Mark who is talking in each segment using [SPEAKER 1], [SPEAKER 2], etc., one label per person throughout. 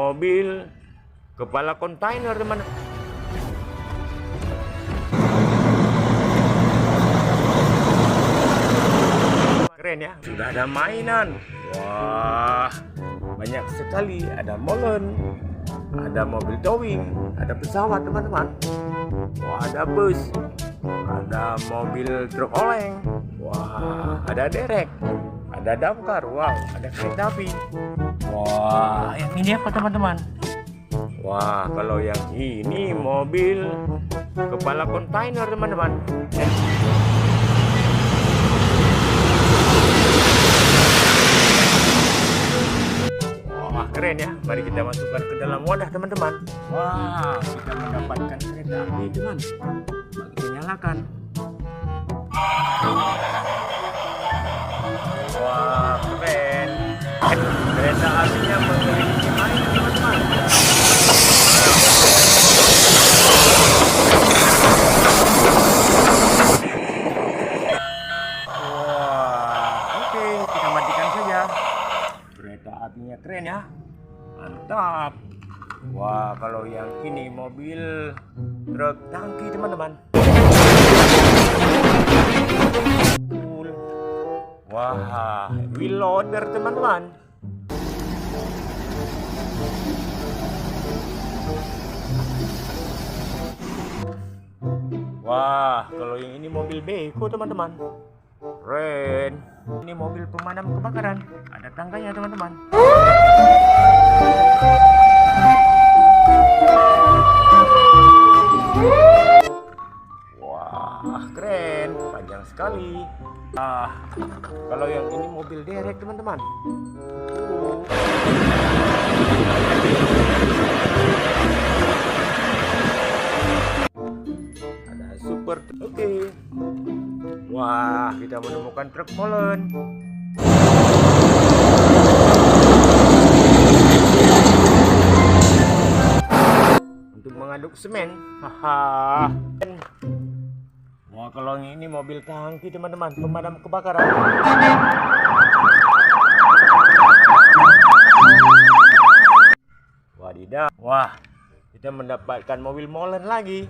[SPEAKER 1] mobil kepala kontainer, teman. Keren ya, sudah ada mainan. Wah, banyak sekali. Ada molen, ada mobil towing, ada pesawat, teman-teman. Wah, ada bus, ada mobil truk oleng. Wah, ada derek, ada damkar. Wow, ada kereta api. Wah, yang ini apa, teman-teman? Wah, kalau yang ini mobil kepala kontainer, teman-teman. Wah, keren ya. Mari kita masukkan ke dalam wadah, teman-teman. Wah, kita mendapatkan kereta api, teman. Mari kita nyalakan. Wah, keren. Kereta apinya memiliki mainan, teman-teman. Wah, oke, kita matikan saja. Kereta apinya keren ya, mantap. Wah, kalau yang ini mobil truk tangki, teman-teman. Wah, wheel loader, teman-teman. Wah, kalau yang ini mobil beko, teman-teman. Keren. Ini mobil pemadam kebakaran. Ada tangganya, teman-teman. Wah, keren. Panjang sekali. Kalau yang ini mobil derek, teman-teman. Ada super. Oke. Wah, kita menemukan truk molen. Untuk mengaduk semen. Haha. Wah, kalau yang ini mobil tangki, teman-teman, pemadam kebakaran. Wadidaw. Wah, kita mendapatkan mobil molen lagi.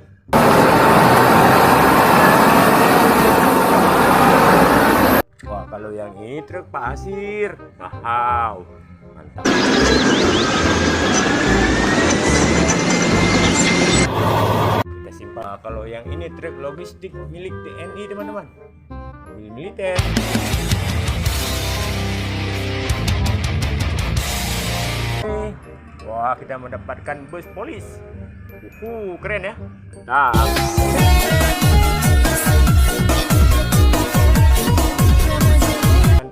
[SPEAKER 1] Wah, kalau yang ini truk pasir. Wow, mantap. Kita simpan. Kalau yang ini truk logistik milik TNI, teman-teman. Mobil militer. Wah, kita mendapatkan bus polis. Keren ya. Mantap.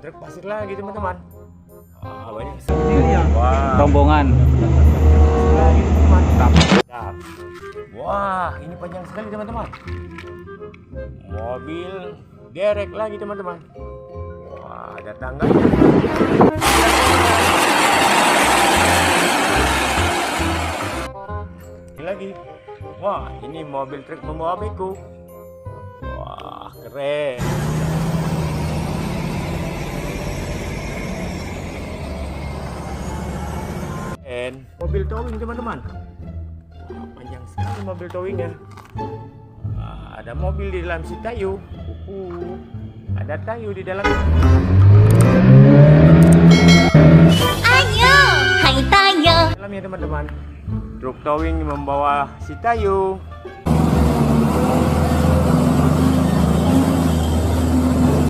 [SPEAKER 1] Truk pasir lagi, teman-teman. Wah, banyak sekali. Wah.
[SPEAKER 2] Rombongan.
[SPEAKER 1] Lagi, teman-teman. Wah, ini panjang sekali, teman-teman. Mobil derek lagi, teman-teman. Wah, ada tangganya. Ini lagi. Wah, ini mobil truk membawa beko. Wah, keren. Mobil towing, teman-teman. Panjang sekali mobil towingnya. Ada mobil di dalam si Tayo. Ada Tayo di dalam.
[SPEAKER 3] Ayo, hai Tayo.
[SPEAKER 1] Dalamnya, teman-teman. Truk towing membawa si Tayo.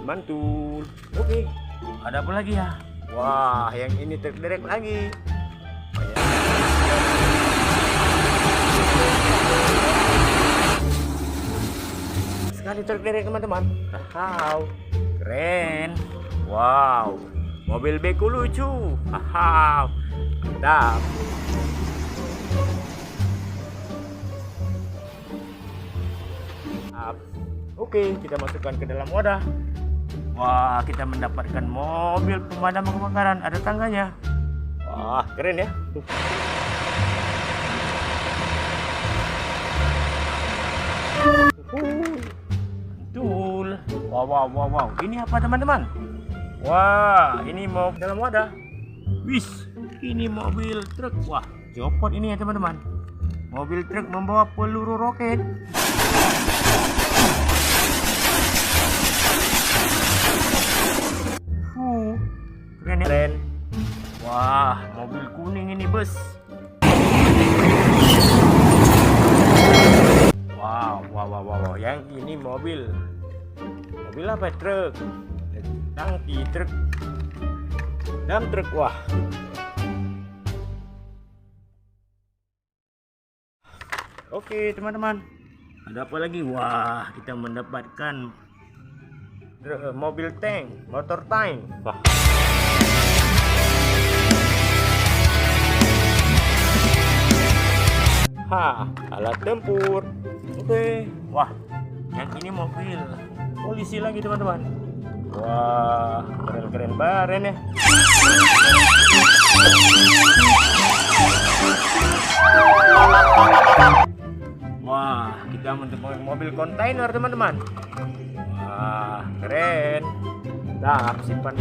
[SPEAKER 1] Mantul. Oke. Ada apa lagi ya? Wah, yang ini truk derek lagi. Sekali truk derek, teman-teman. Wow, keren. Wow, mobil beko lucu. Wow, mantap. Oke, kita masukkan ke dalam wadah. Wah, kita mendapatkan mobil pemadam kebakaran. Ada tangganya. Wah, keren ya. Mantul. Wow. Ini apa, teman-teman? Wah, ini mau dalam wadah. Wis, ini mobil truk. Wah, Copot ini ya teman-teman. Mobil truk membawa peluru roket. Keren ya? Keren. Wah, mobil kuning ini bos. Wow. Yang ini mobil apa? Truk. Tangki truk. Dam truk. Wah. Oke teman-teman, ada apa lagi? Wah, kita mendapatkan mobil tank, motor tank. Wah. Alat tempur. Oke. Wah, yang ini mobil polisi lagi teman-teman. Wah, keren baren ya. Wah, kita menemukan mobil kontainer teman-teman. Wah, keren. Nah, simpan.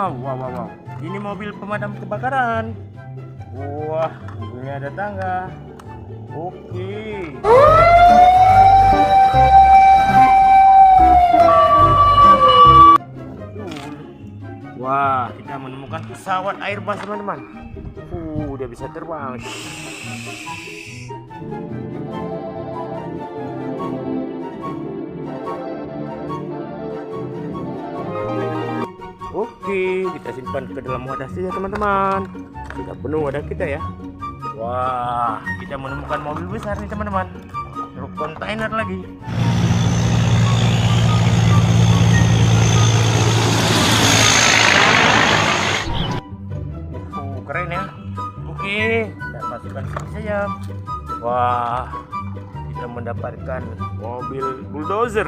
[SPEAKER 1] Wow. Ini mobil pemadam kebakaran. Wah, ini ada tangga. Oke. Wah, kita menemukan pesawat Airbus teman-teman. Dia bisa terbang. Oke, kita simpan ke dalam wadah saja teman-teman. Sudah penuh wadah kita ya. Wah, kita menemukan mobil besar nih teman-teman. Truk kontainer lagi. Keren ya. Oke, kita masukkan saja. Wah, kita mendapatkan mobil bulldozer.